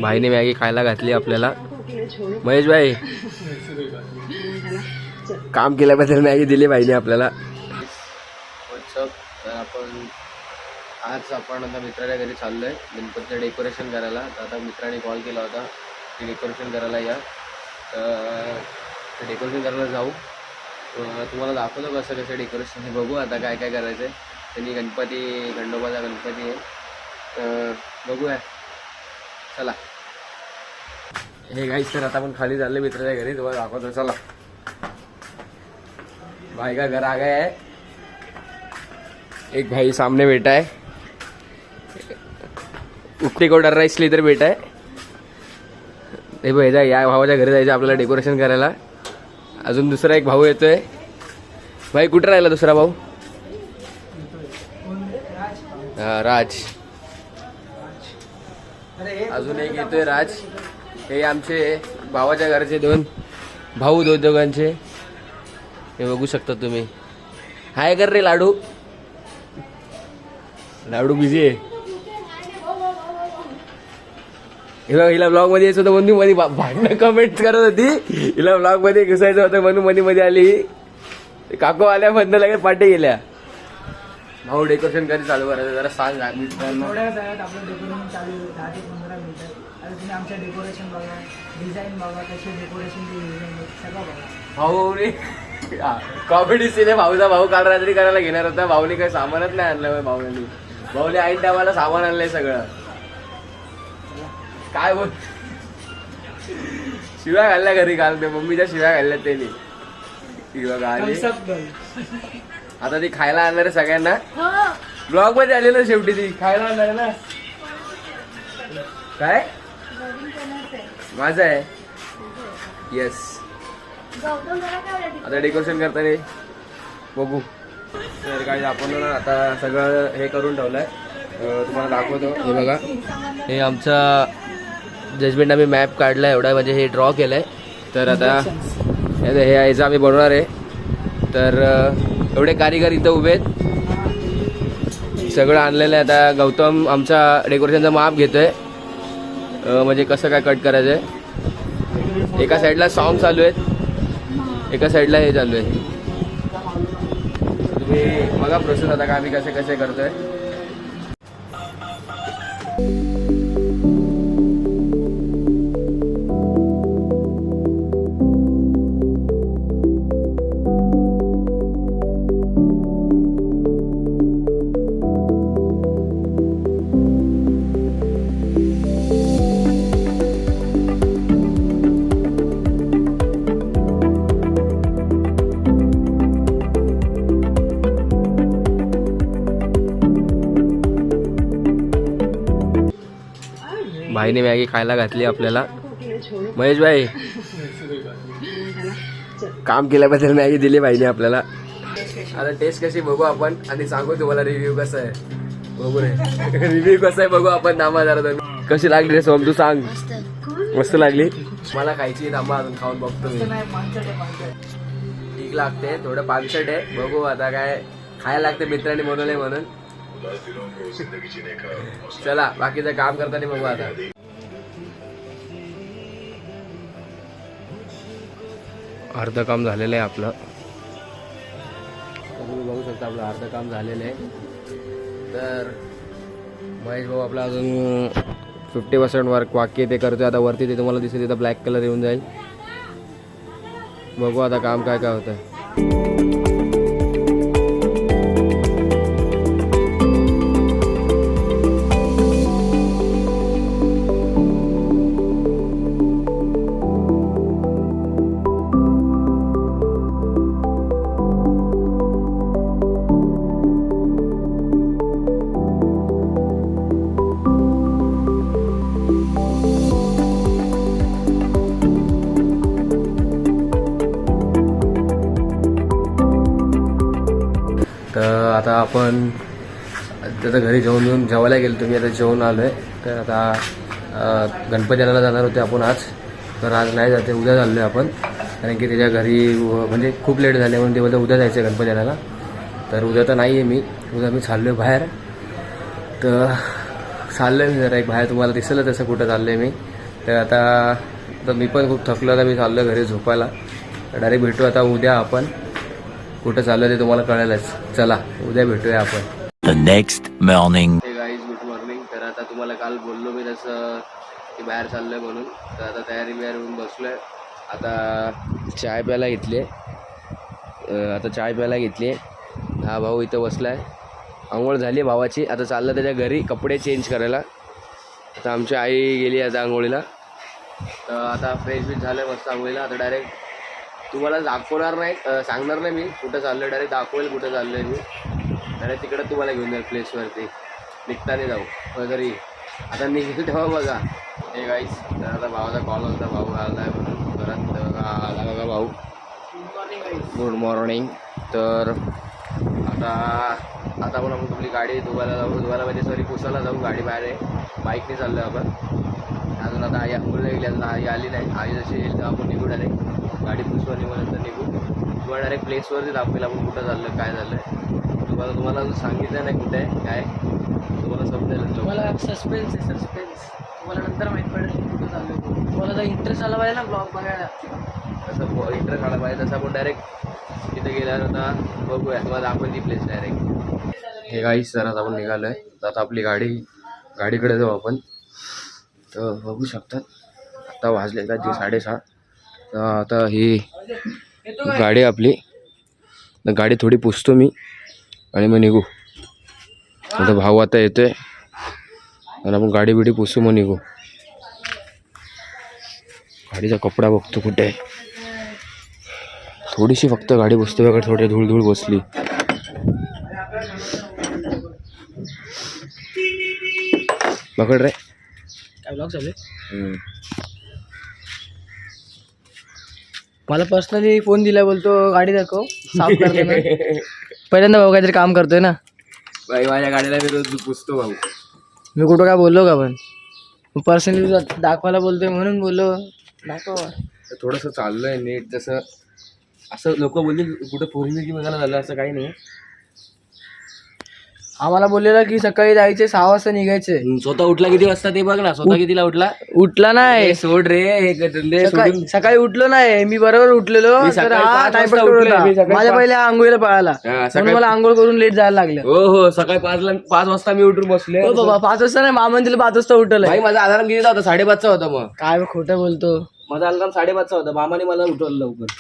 भाईने Maggi खायला घातली आपल्याला. महेश भाई काम केल्याबद्दल मॅगी दिली भाईने आपल्याला. तर आपण आता मित्राच्या घरी चाललोय गणपतीचं डेकोरेशन करायला. तर आता मित्राने कॉल केला होता की डेकोरेशन करायला या, तर डेकोरेशन करायला जाऊ. तुम्हाला दाखवतो कसं कसं डेकोरेशन हे. बघू आता काय काय करायचं आहे. त्यांनी गणपती खंडोबाचा गणपती आहे, तर बघूया. चला हे गाईस, तर आता आपण खाली चालले मित्राच्या घरी. तुम्हाला दाखवतो चला. भाई का घर आ गया है. एक भाई सामने बैठा है, उठने को डर रहा है इसलिए इधर बैठा है. हे भाईजा या भावाच्या घरी जायचं आपल्याला डेकोरेशन करायला. अजून दुसरा एक भाऊ येतोय. भाई कुठे राहिला दुसरा भाऊ? हा राज. अजून एक येतोय राज. हे आमचे भावाच्या घरचे दोन भाऊ दोघांचे. हे बघू शकता तुम्ही. हाय कर रे लाडू. लाडू बिझी आहे. हे बघ, हिला ब्लॉग मध्ये यायचं होतं म्हणून मध्ये भांडणं कमेंट करत होती. हिला ब्लॉग मध्ये घुसायचं होतं म्हणून मध्ये आली. काकू आल्या बंद लगेच पाठी गेल्या. भाऊ डेकोरेशन कधी चालू करायचं जरा सांग. आपलं डेकोरेशन चालू 10 ते 15 मिनिटं. आता तुम्ही आमच्या डेकोरेशन बघा, डिझाईन बघा, कशी डेकोरेशनची सगळं बघा. भाऊ कॉमेडी सीन आहे. भाऊचा भाऊ काल रात्री करायला घेणार होता. भाऊने काही सामानच नाही आणलं. भाऊने ऐन टायमाला सामान आणलंय सगळं. काय बोल, शिव्या घालल्या घरी काल. ते मम्मीच्या शिव्या घालल्या त्यांनी. आता ती खायला आणणार आहे सगळ्यांना. ब्लॉग मध्ये आले ना शेवटी. ती खायला आणणार आहे ना. काय माझं आहे. येस. आता डेकोरेशन करताना बघू. तर काय आपण आता सगळं हे करून ठेवलंय. तुम्हाला दाखवतो. हे बघा, हे आमचा जजमेंट आम्ही मॅप काढला एवढा, म्हणजे हे ड्रॉ केलंय. तर आता हे यायचं आम्ही बनवणार आहे. तर एवढे कारीगर इथं उभे आहेत. सगळं आणलेलं आहे. आता गौतम आमचा डेकोरेशनचा माप घेतोय, म्हणजे कसं काय कट करायचंय. एका साईडला सॉन्ग चालू आहेत, एका साईडला हे चालू आहे. तुम्ही बघा प्रोसेस आता का आम्ही कसे कसे करतोय. भाईने मॅगी खायला घातली आपल्याला. महेश भाई काम केल्याबद्दल मॅगी दिली भाईने आपल्याला. आता टेस्ट कशी बघू आपण आणि सांगू तुम्हाला रिव्ह्यू कसा आहे. बघू रे रिव्ह्यू कसा आहे बघू आपण. थांबा जरा. कशी लागली रे सोम, तू सांग. मस्त लागली. मला खायची. थांबा अजून खाऊन बघतो मी. ठीक लागते, थोडं पानसट आहे. बघू आता काय खायला लागते. मित्रांनी बनवलंय म्हणून. चला बाकीचं काम करताना बघू. आता अर्ध काम झालेलं आहे आपलं. तुम्ही बघू शकता आपलं अर्ध काम झालेलं आहे. तर महेश भाऊ आपला अजून 50% वर्क बाकी ते करतोय. आता वरती ते तुम्हाला दिसेल, तिथं ब्लॅक कलर येऊन जाईल. बघू आता काम काय काय होतं. तर आता आपण त्याच्या घरी जेवून जेवायला गेलो. तुम्ही आता जेवून आलो आहे. तर आता गणपती आणायला जाणार होते आपण आज. तर आज नाही जाते, उद्या चाललो आहे आपण. कारण की त्याच्या घरी म्हणजे खूप लेट झाले म्हणून ते बोलतं उद्या जायचं आहे गणपती आणायला. तर उद्या तर नाही आहे मी. उद्या मी चाललो आहे बाहेर. तर चाललोय मी जरा एक बाहेर, तुम्हाला दिसलं तसं कुठं चाललोय मी. तर आता मी पण खूप थकलो, तर मी चाललो घरी झोपायला. डायरेक्ट भेटू आता उद्या आपण. कुठं चाललं ते तुम्हाला कळेलच. चला उद्या भेटूया आपण. The next morning. हे गाईज गुड मॉर्निंग. तर आता तुम्हाला काल बोललो मी तसं की बाहेर चाललोय म्हणून. तर आता तयारी बियारी होऊन बसलोय. आता चाय प्यायला घेतली हा भाऊ इथं बसलाय. आंघोळ झाली भावाची. आता चाललं त्याच्या घरी कपडे चेंज करायला. आता आमची आई गेली आता आंघोळीला. तर आता फ्रेश बीच झालं मस्त आंघोळीला. आता डायरेक्ट तुम्हाला दाखवणार नाही, सांगणार नाही मी कुठं चाललं, डायरेक्ट दाखवेल कुठं चाललं आहे मी. डायरेक्ट तिकडं तुम्हाला घेऊन जाईल प्लेसवरती. निघताना जाऊ घरी. आता निघेल तेव्हा बघा. हे गाईस, तर आता भावाचा कॉल होता, भाऊ आला आहे म्हणून परत. बघा आला बघा भाऊ. Good morning. तर आता पण आपण आपली गाडी धुवायला म्हणजे सॉरी पुसायला जाऊ. गाडी बाहेर आहे, बाईकने चाललो आहे आपण. अजून आता आई आंघोळीला गेली, अजून आई आली नाही. आई जशी येईल तर आपण निघू डायरेक्ट. गाडी पुसवा निघूनंतर निघू. तुम्हाला डायरेक्ट प्लेसवरती दाखवेल आपण कुठं चाललं काय झालं. तुम्हाला सांगितलं नाही कुठे आहे काय, तुम्हाला समजेल. तुम्हाला सस्पेन्स आहे, सस्पेन्स. तुम्हाला नंतर माहीत पडेल कुठं चाललं. तुम्हाला जर इंटरेस्ट आला पाहिजे ना ब्लॉग बघायला, तसं इंटरेस्ट आला पाहिजे तसं आपण डायरेक्ट तिथे गेल्यानंतर बघूया. तुम्हाला दाखवेल ती प्लेस डायरेक्ट. हे गाईस जरा आपण निघालो आहे. तर आता आपली गाडीकडे जाऊ आपण. तर बघू शकतात आता वाजले का 6:30. तर आता ही गाडी आपली, तर गाडी थोडी पुसतो मी आणि मग निघू. आता भाऊ आता येतोय आणि आपण गाडी बिडी पुसू मग निघू. गाडीचा कपडा बघतो कुठे आहे. थोडीशी फक्त गाडी पुसतो वगैरे, थोडी धूळ बसली. पकड रे काय ब्लॉग चालू आहे. मला पर्सनली फोन दिला, बोलतो गाडी दाखव साफ करताना. पहिल्यांदा भाऊ काहीतरी काम करतोय ना. बाई माझ्या गाडीला मी रोज पुसतो भाऊ. मी कुठं काय बोललो का, पण पर्सनली दाखवायला बोलतोय म्हणून बोललो दाखव. थोडंसं चाललंय नीट. जसं असं लोक बोलले कुठं पोरी की बघायला झालं, असं काही नाही. आम्हाला बोललेला की सकाळी जायचे 6 वाजता निघायचे. स्वतः उठला किती वाजता ते बघ ना. स्वतः कितीला उठला नाही. सोड रे हे धंदे सोडून. सकाळी उठलो नाही मी, बरोबर उठलेलो. मी तर सकाळी हा 5 टायपट वाजता करून उठलोय. होता. मी सकाळी माझ्या पहिले आंघोळीला पळाला, म्हणून मला आंघोळ करून लेट जायला लागलं. हो सकाळी 5 वाजता मी उठून बसले. हो बाबा 5 वाजता नाही, मामाने तिला 5 वाजता उठवलंय. भाई माझा अलार्म कितीचा होता? 5:30चा होता. मग काय खोटं बोलतो. माझा अलार्म 5:30चा होता. मामाने मला उठवलं लवकर.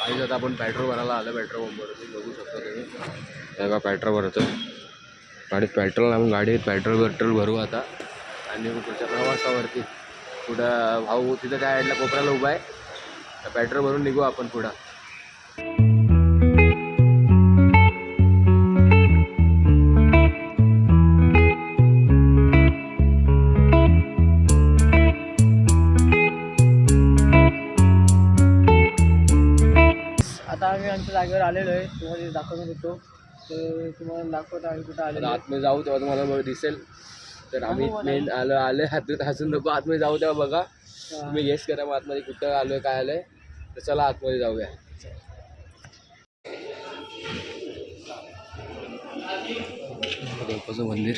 काही आता आपण पेट्रोल भरायला आलं. पेट्रोल पंपवरती बघू शकतो तुम्ही. तेव्हा पेट्रोल भरतो गाडीत. पेट्रोल आपण गाडीत पेट्रोल भरू आता आणि पुढच्या प्रवासावरती. पुढं भाऊ तिथं त्या साईडला कोपऱ्याला उभा आहे. तर पेट्रोल भरून निघू आपण पुढं. आता आम्ही आमच्या जागेवर आलेलो आहे. तुम्हाला दाखवत होतो, तर तुम्हाला दाखवतो आम्ही कुठं आलेलो. आतमध्ये जाऊ तेव्हा तुम्हाला दिसेल. तर आम्ही मेन आलो हातून हसून नको. आतमध्ये जाऊ तेव्हा बघा. तुम्ही गेस करा मग आतमध्ये कुठं आलोय काय आलंय. तर चला आतमध्ये जाऊया. देवाचं मंदिर.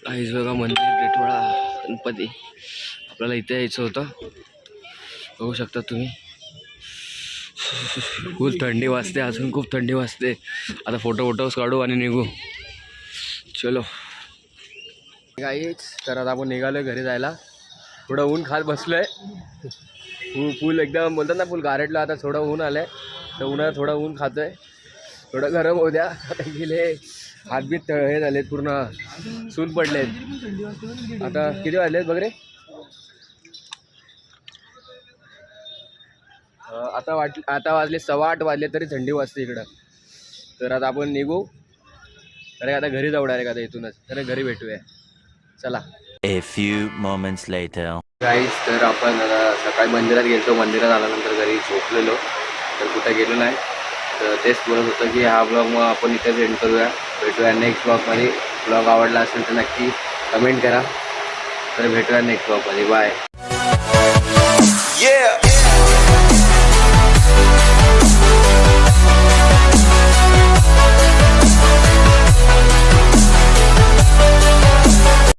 काहीच बघा मंदिर टिटवाळा गणपती. आपल्याला इथे यायचं होतं. बघू शकता तुम्ही. खूप थंडी वाजते, अजून खूप थंडी वाजते. आता फोटोज काढू आणि निघू. चलो काहीच. तर आता आपण निघालोय घरी जायला. थोडं ऊन खात बसलोय. फुल एकदम बोलतात ना फुल गारटलं. आता थोडं ऊन आलंय तर उन्हाळ्यात थोडं ऊन खातोय. थोडं गरम होऊ द्या. आता गेले हातबीत हे झालेत पूर्ण सून पडलेत. थंडी वाजते आता किती वाजलेत बघ रे. आता वाजले 8:15 वाजले तरी थंडी वाजते इकडं. तर आता आपण निघू. अरे आता घरी जाऊ डायरेक्ट आता इथूनच. तर घरी भेटूया. चला. A few moments later. गाईस तर आपण सकाळी मंदिरात गेलो. मंदिरात आल्यानंतर घरी झोपलेलो. तर कुठे गेलो नाही. तर तेच बोलत होतं की हा ब्लॉग मग आपण इथेच एंड करूया. भेटूया नेक्स्ट ब्लॉगमध्ये. ब्लॉग आवडला असेल तर नक्की कमेंट करा. तर भेटूया नेक्स्ट ब्लॉगमध्ये. बाय. Yeah.